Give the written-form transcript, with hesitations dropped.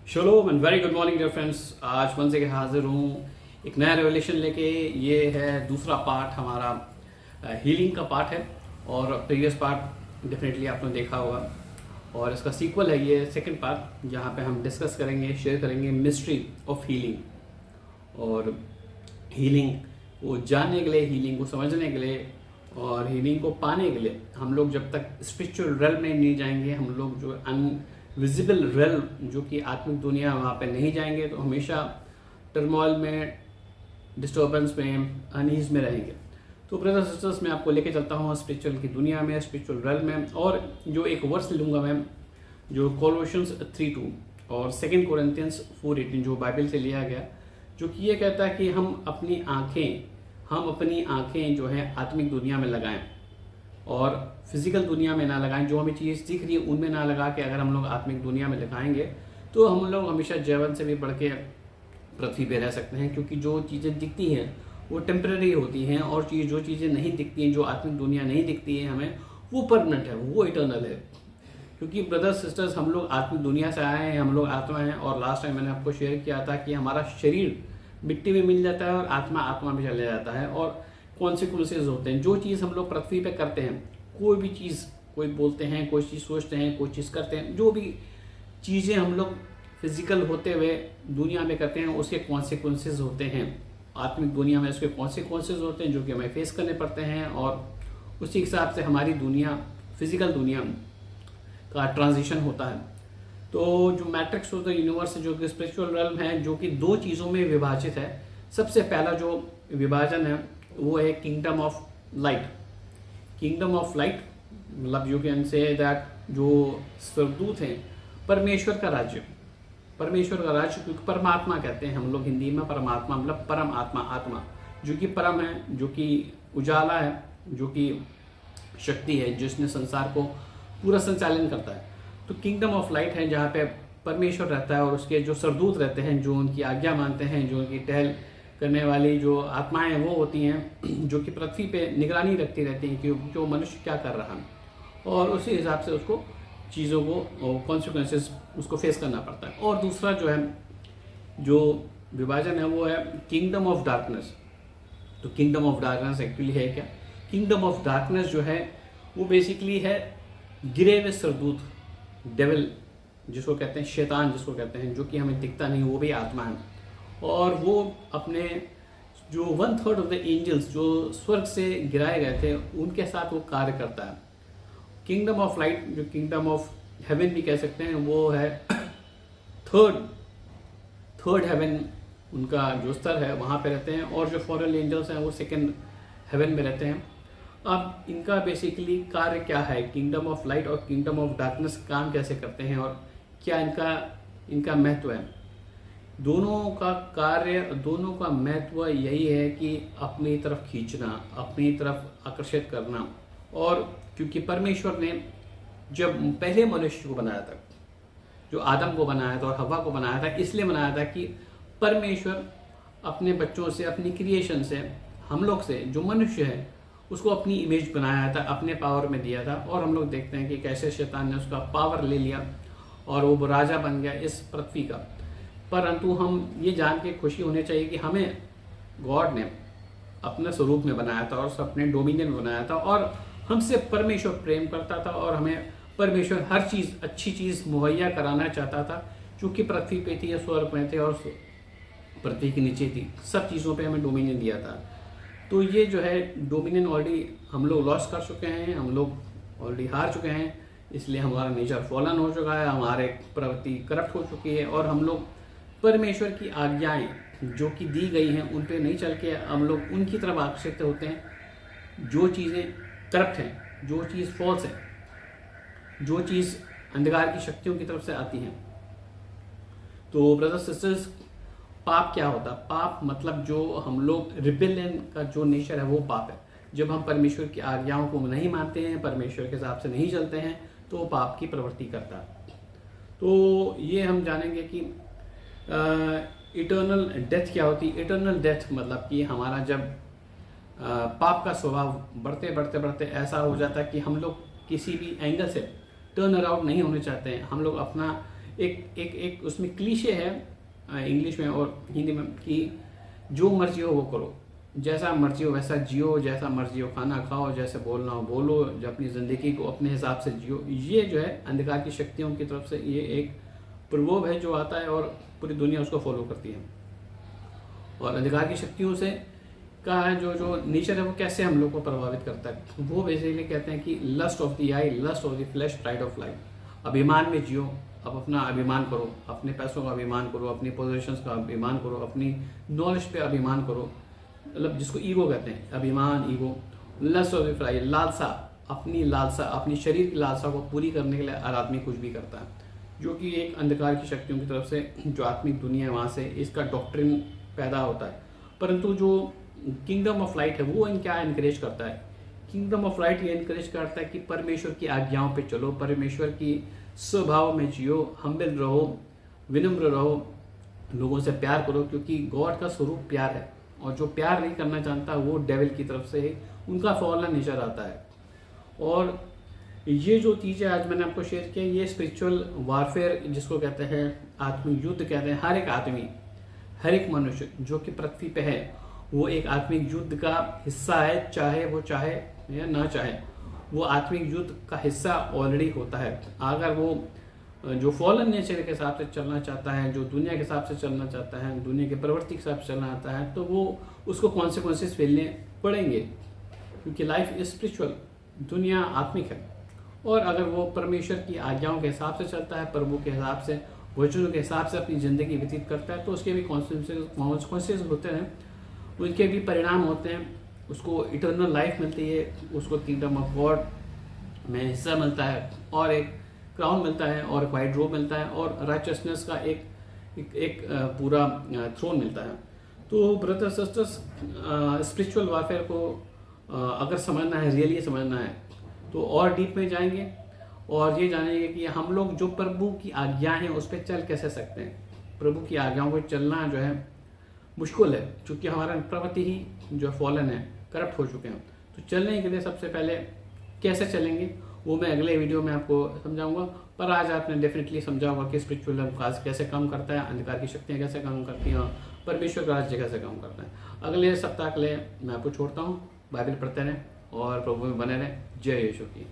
शलोम and very good morning dear friends. आज वन से हाजिर हूँ एक नया रेवलेशन लेके। ये है दूसरा पार्ट हमारा हीलिंग का पार्ट है और प्रीवियस पार्ट डेफिनेटली आपने देखा होगा और इसका सीक्वल है ये सेकंड पार्ट, जहाँ पे हम डिस्कस करेंगे, शेयर करेंगे मिस्ट्री ऑफ हीलिंग और हीलिंग को जानने के लिए, हीलिंग को समझने के लिए और हीलिंग को पाने के लिए हम लोग जब तक स्पिरिचुअल रेल्म में नहीं जाएंगे, हम लोग जो विजिबल रेल्म जो कि आत्मिक दुनिया, वहाँ पे नहीं जाएंगे तो हमेशा टर्मोइल में, डिस्टर्बेंस में, अनईज में रहेंगे। तो ब्रदर्स सिस्टर्स, मैं आपको लेके चलता हूँ स्पिरिचुअल की दुनिया में, स्पिरिचुअल रेल्म में। और जो एक वर्स लूँगा मैं, जो कोलोशियंस 3:2 और 2 कोरिंथियंस 4:18 जो बाइबल से लिया गया, जो कि ये कहता है कि हम अपनी आँखें जो है आत्मिक दुनिया में लगाएं और फिजिकल दुनिया में ना लगाएं। जो हमें चीज़ दिख रही है उनमें ना लगा के अगर हम लोग आत्मिक दुनिया में लगाएंगे तो हम लोग हमेशा जीवन से भी बढ़ के पृथ्वी पे रह सकते हैं, क्योंकि जो चीज़ें दिखती हैं वो टेम्परेरी होती हैं और जो चीज़ें नहीं दिखती हैं, जो आत्मिक दुनिया नहीं दिखती है हमें, वो परमानेंट है, वो इटर्नल है। क्योंकि ब्रदर्स सिस्टर्स, हम लोग आत्मिक दुनिया से आए हैं, हम लोग आत्मा हैं। और लास्ट टाइम मैंने आपको शेयर किया था कि हमारा शरीर मिट्टी में मिल जाता है और आत्मा में चले जाता है और कॉन्सिक्वेंसेज होते हैं। जो चीज़ हम लोग पृथ्वी पे करते हैं, कोई भी चीज़, कोई बोलते हैं, कोई चीज़ सोचते हैं, कोई चीज़ करते हैं, जो भी चीज़ें हम लोग फिजिकल होते हुए दुनिया में करते हैं उसके कॉन्सिक्वेंसेज होते हैं। आत्मिक दुनिया में उसके कॉन्सिक्वेंसेज होते हैं जो कि हमें फेस करने पड़ते हैं और उसी हिसाब से हमारी दुनिया, फिजिकल दुनिया का ट्रांजिशन होता है। तो जो मैट्रिक्स ऑफ द यूनिवर्स, जो कि स्पिरिचुअल रेल्म है, जो कि 2 चीज़ों में विभाजित है। सबसे पहला जो विभाजन है वो है kingdom of light. Kingdom of light मतलब यू कैन से दैट जो स्वर्गदूत हैं, परमेश्वर का राज्य, क्योंकि परमात्मा कहते हैं हम लोग हिंदी में। परमात्मा मतलब परम आत्मा, आत्मा जो कि परम है, जो कि उजाला है, जो कि शक्ति है, जिसने संसार को पूरा संचालन करता है। तो किंगडम ऑफ लाइट है जहाँ पे परमेश्वर रहता है और उसके जो सरदूत रहते हैं, जो उनकी आज्ञा मानते हैं, जो उनकी टहल करने वाली जो आत्माएं वो होती हैं, जो कि पृथ्वी पे निगरानी रखती रहती हैं कि जो मनुष्य क्या कर रहा है और उसी हिसाब से उसको चीज़ों को कॉन्सिक्वेंसेस उसको फेस करना पड़ता है। और दूसरा जो है, जो विभाजन है वो है किंगडम ऑफ डार्कनेस। तो किंगडम ऑफ डार्कनेस एक्चुअली है क्या? किंगडम ऑफ डार्कनेस जो है वो बेसिकली है गिरे हुए सरदूत, डेविल जिसको कहते हैं, शैतान जिसको कहते हैं, जो कि हमें दिखता नहीं, वो भी आत्मा है। और वो अपने जो 1/3 ऑफ द एंजल्स जो स्वर्ग से गिराए गए थे उनके साथ वो कार्य करता है। किंगडम ऑफ लाइट, जो किंगडम ऑफ हेवन भी कह सकते हैं, वो है थर्ड हेवन, उनका जो स्तर है वहाँ पे रहते हैं। और जो फॉरेन एंजल्स हैं वो 2nd हेवन में रहते हैं। अब इनका बेसिकली कार्य क्या है? किंगडम ऑफ लाइट और किंगडम ऑफ डार्कनेस काम कैसे करते हैं और क्या इनका महत्व है? दोनों का कार्य, दोनों का महत्व यही है कि अपनी तरफ खींचना, अपनी तरफ आकर्षित करना। और क्योंकि परमेश्वर ने जब पहले मनुष्य को बनाया था, जो आदम को बनाया था और हवा को बनाया था, इसलिए बनाया था कि परमेश्वर अपने बच्चों से, अपनी क्रिएशन से, हम लोग से, जो मनुष्य है उसको अपनी इमेज बनाया था, अपने पावर में दिया था। और हम लोग देखते हैं कि कैसे शैतान ने उसका पावर ले लिया और वो राजा बन गया इस पृथ्वी का। परंतु हम ये जान के खुशी होनी चाहिए कि हमें गॉड ने अपने स्वरूप में बनाया था और अपने डोमिनियन में बनाया था और हमसे परमेश्वर प्रेम करता था और हमें परमेश्वर हर चीज़, अच्छी चीज़ मुहैया कराना चाहता था, जो कि पृथ्वी पे थी या स्वर्ग में थे और पृथ्वी के नीचे थी। सब चीज़ों पे हमें डोमिनियन दिया था। तो ये जो है डोमिनियन ऑलरेडी हम लोग लॉस कर चुके हैं, हम लोग ऑलरेडी हार चुके हैं, इसलिए हमारा नेचर फॉलन हो चुका है, हमारे प्रवृत्ति करप्ट हो चुकी है और हम लोग परमेश्वर की आज्ञाएं जो कि दी गई हैं उन पे नहीं चल के हम लोग उनकी तरफ आकर्षित होते हैं। जो चीज़ें करप्ट हैं, जो चीज़ फॉल्स है, जो चीज़ अंधकार की शक्तियों की तरफ से आती हैं। तो ब्रदर्स सिस्टर्स, पाप क्या होता है? पाप मतलब जो हम लोग रिबेलियन का जो नेचर है वो पाप है। जब हम परमेश्वर की आज्ञाओं को नहीं मानते हैं, परमेश्वर के हिसाब से नहीं चलते हैं, तो वो पाप की प्रवृत्ति करता है। तो ये हम जानेंगे कि इटर्नल डेथ क्या होती है। इटर्नल डेथ मतलब कि हमारा जब पाप का स्वभाव बढ़ते ऐसा हो जाता है कि हम लोग किसी भी एंगल से टर्न अराउंड नहीं होने चाहते हैं। हम लोग अपना एक एक एक उसमें क्लीशे है इंग्लिश में और हिंदी में कि जो मर्जी हो वो करो, जैसा मर्जी हो वैसा जियो, जैसा मर्जी हो खाना खाओ, जैसे बोलना हो बोलो, जो अपनी ज़िंदगी को अपने हिसाब से जियो। ये जो है अंधकार की शक्तियों की तरफ से ये एक प्रलोभ है जो आता है और पूरी दुनिया उसको फॉलो करती है। और अंधकार की शक्तियों से का है जो नेचर है वो कैसे हम लोग को प्रभावित करता है, वो बेसिकली कहते हैं कि lust of the eye, lust of the flesh, pride of life. अभिमान में जियो, अब अपना अभिमान करो, अपने पैसों का अभिमान करो, अपनी पोजीशंस का अभिमान करो, अपनी नॉलेज पे अभिमान करो, मतलब जिसको ईगो कहते हैं, अभिमान, ego. Lust of the fly, लालसा, अपनी लालसा, अपनी शरीर की लालसा को पूरी करने के लिए हर आदमी कुछ भी करता है, जो कि एक अंधकार की शक्तियों की तरफ से जो आत्मिक दुनिया है वहाँ से इसका डॉक्ट्रिन पैदा होता है। परंतु जो किंगडम ऑफ लाइट है वो क्या इनकरेज करता है, किंगडम ऑफ लाइट ये इनकरेज करता है कि परमेश्वर की आज्ञाओं पे चलो, परमेश्वर की स्वभाव में जियो, हम्बल रहो, विनम्र रहो, लोगों से प्यार करो, क्योंकि गॉड का स्वरूप प्यार है और जो प्यार नहीं करना चाहता वो डेविल की तरफ से उनका फॉलन नेचर आता है। और ये जो चीज़ें आज मैंने आपको शेयर किया ये स्पिरिचुअल वारफेयर जिसको कहते हैं, आत्मिक युद्ध कहते हैं। हर एक आदमी, हर एक मनुष्य जो कि पृथ्वी पे है वो एक आत्मिक युद्ध का हिस्सा है, चाहे वो चाहे या ना चाहे, वो आत्मिक युद्ध का हिस्सा ऑलरेडी होता है। अगर वो जो फॉलन नेचर के हिसाब से चलना चाहता है, जो दुनिया के हिसाब से चलना चाहता है, दुनिया के प्रवृत्ति के हिसाब से चलना चाहता है, तो वो उसको कॉन्सिक्वेंसेस झेलने पड़ेंगे, क्योंकि लाइफ इज स्पिरिचुअल, दुनिया आत्मिक है। और अगर वो परमेश्वर की आज्ञाओं के हिसाब से चलता है, प्रभु के हिसाब से, वचनों के हिसाब से अपनी ज़िंदगी व्यतीत करता है, तो उसके भी कॉन्सिक्वेंसेस होते हैं, उनके भी परिणाम होते हैं। उसको इटर्नल लाइफ मिलती है, उसको किंगडम ऑफ गॉड में हिस्सा मिलता है, और एक क्राउन मिलता है, और एक वाइट रोब मिलता है, और राइचसनेस का एक पूरा थ्रोन मिलता है। तो ब्रदर्स सिस्टर्स, स्पिरिचुअल वारफेयर को अगर समझना है, रियली समझना है, तो और डीप में जाएंगे और ये जानेंगे कि हम लोग जो प्रभु की आज्ञा है उस पर चल कैसे सकते हैं। प्रभु की आज्ञाओं पर चलना जो है मुश्किल है, क्योंकि हमारा प्रवृत्ति ही जो फॉलन है, करप्ट हो चुके हैं। तो चलने के लिए सबसे पहले कैसे चलेंगे वो मैं अगले वीडियो में आपको समझाऊंगा। पर आज आपने डेफिनेटली समझा होगा कि स्पिरिचुअल काज कैसे काम करता है, अंधकार की शक्तियाँ कैसे काम करती हैं, परमेश्वर का राज्य कैसे काम करता है। अगले सप्ताह के लिए मैं आपको छोड़ता हूँ। बाइबल पढ़ते रहें और प्रभु में बने रहें। जय यीशु की।